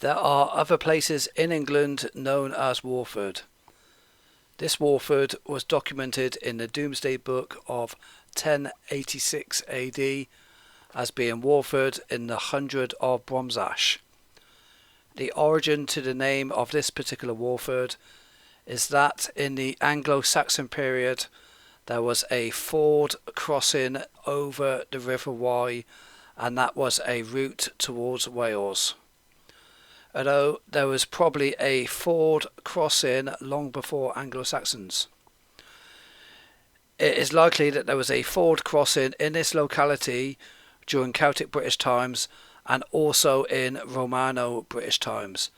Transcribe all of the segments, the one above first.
There are other places in England known as Walford. This Walford was documented in the Domesday Book of 1086 AD as being Walford in the hundred of Bromsash. The origin to the name of this particular Walford is that in the Anglo-Saxon period there was a ford crossing over the River Wye, and that was a route towards Wales. Although there was probably a ford crossing long before Anglo-Saxons. It is likely that there was a ford crossing in this locality during Celtic British times and also in Romano-British times,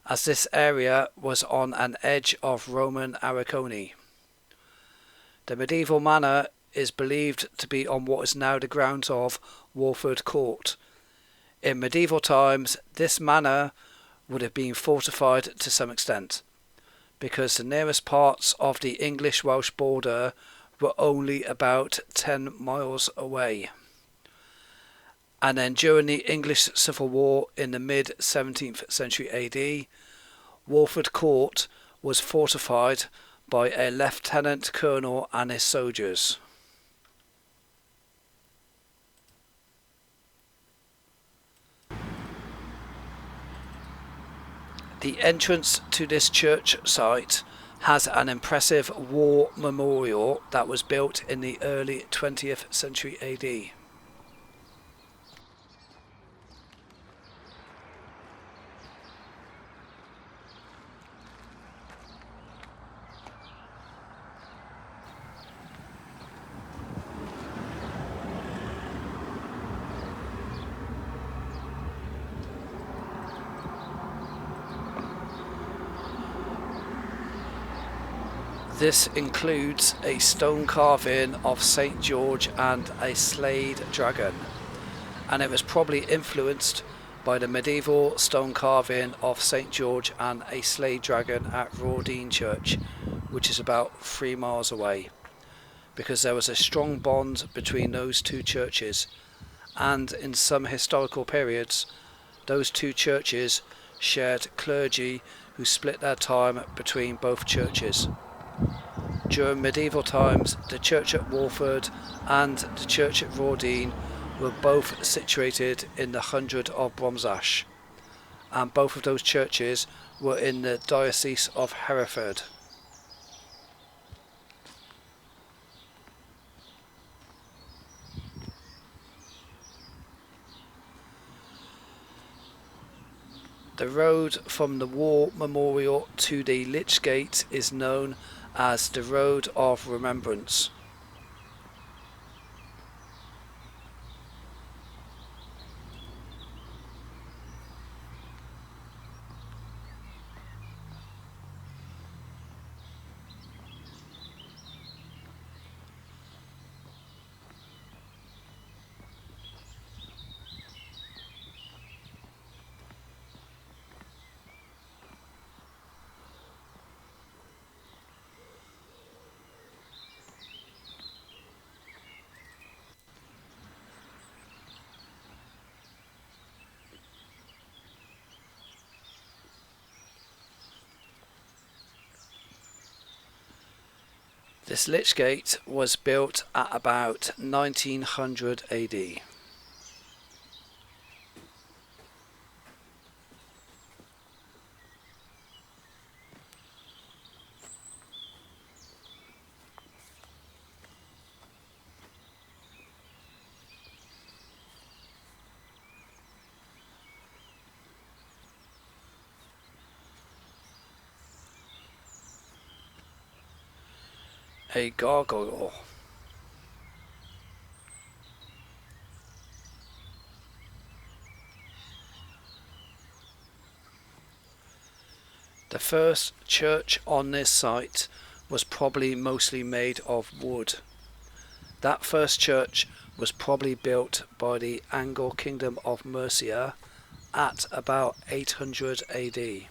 as this area was on an edge of Roman Arraconi. The medieval manor is believed to be on what is now the grounds of Walford Court. In medieval times, this manor would have been fortified to some extent, because the nearest parts of the English-Welsh border were only about 10 miles away. And then during the English Civil War in the mid-17th century AD, Walford Court was fortified by a lieutenant colonel and his soldiers. The entrance to this church site has an impressive war memorial that was built in the early 20th century AD. This includes a stone carving of St. George and a slayed dragon, and it was probably influenced by the medieval stone carving of St. George and a slayed dragon at Rawdene Church, which is about 3 miles away, because there was a strong bond between those two churches, and in some historical periods those two churches shared clergy who split their time between both churches. During medieval times, the church at Walford and the church at Rawdene were both situated in the hundred of Bromsash, and both of those churches were in the diocese of Hereford. The road from the War Memorial to the Lich Gate is known as the Road of Remembrance. This Lich Gate was built at about 1900 AD. A gargoyle. The first church on this site was probably mostly made of wood. That first church was probably built by the Anglo Kingdom of Mercia at about 800 AD.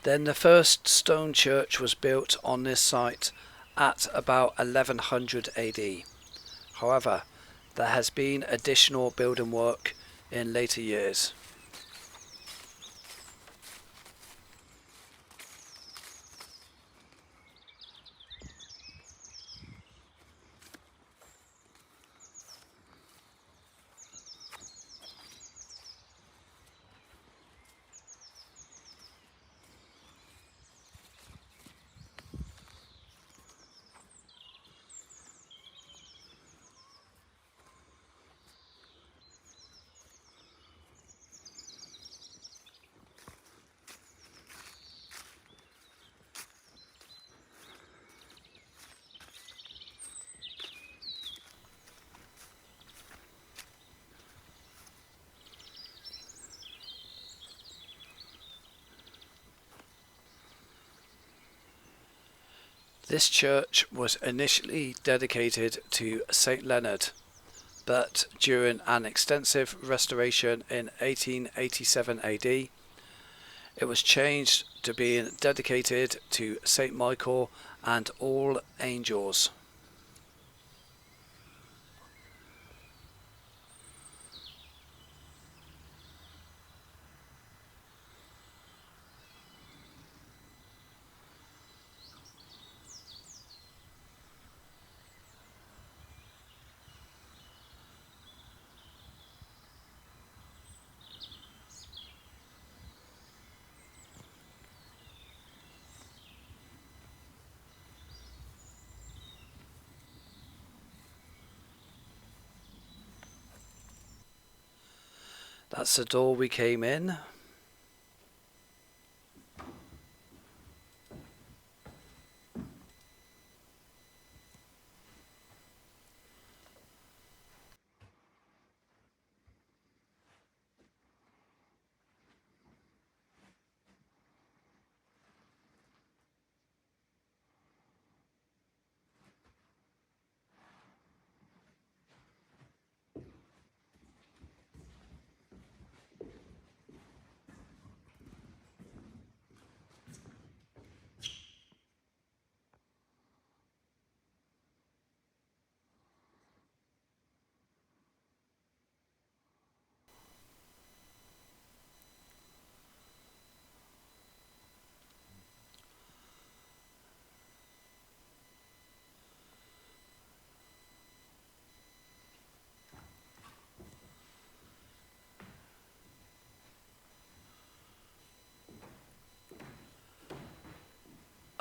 Then the first stone church was built on this site at about 1100 AD. However, there has been additional building work in later years. This church was initially dedicated to St Leonard, but during an extensive restoration in 1887 AD, it was changed to being dedicated to St Michael and all angels. That's the door we came in.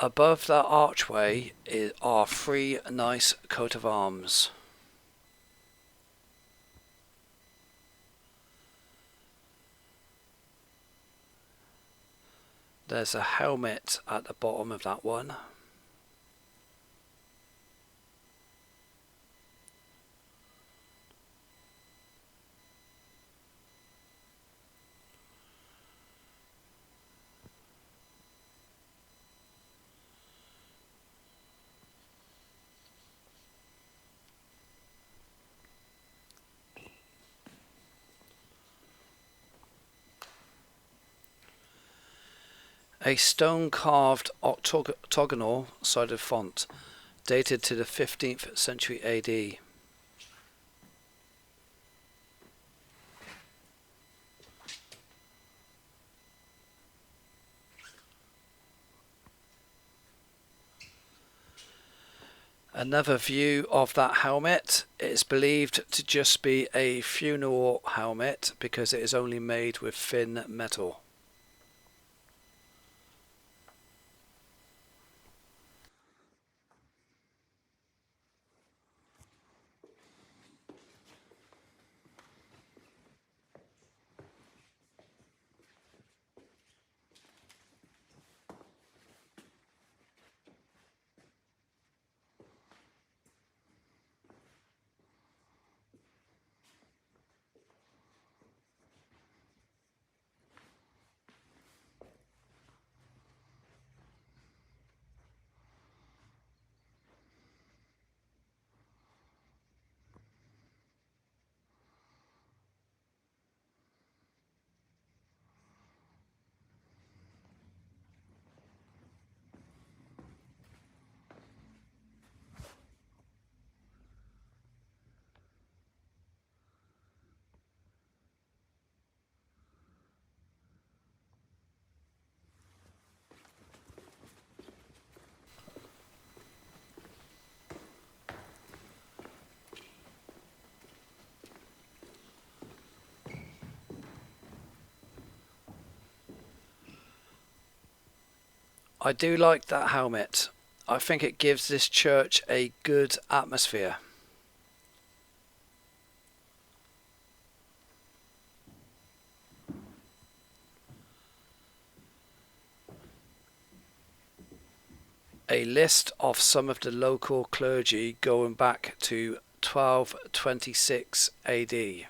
Above that archway are three nice coat of arms. There's a helmet at the bottom of that one. A stone-carved octagonal sided font dated to the 15th century AD. Another view of that helmet is believed to just be a funeral helmet because it is only made with thin metal. I do like that helmet. I think it gives this church a good atmosphere. A list of some of the local clergy going back to 1226 AD.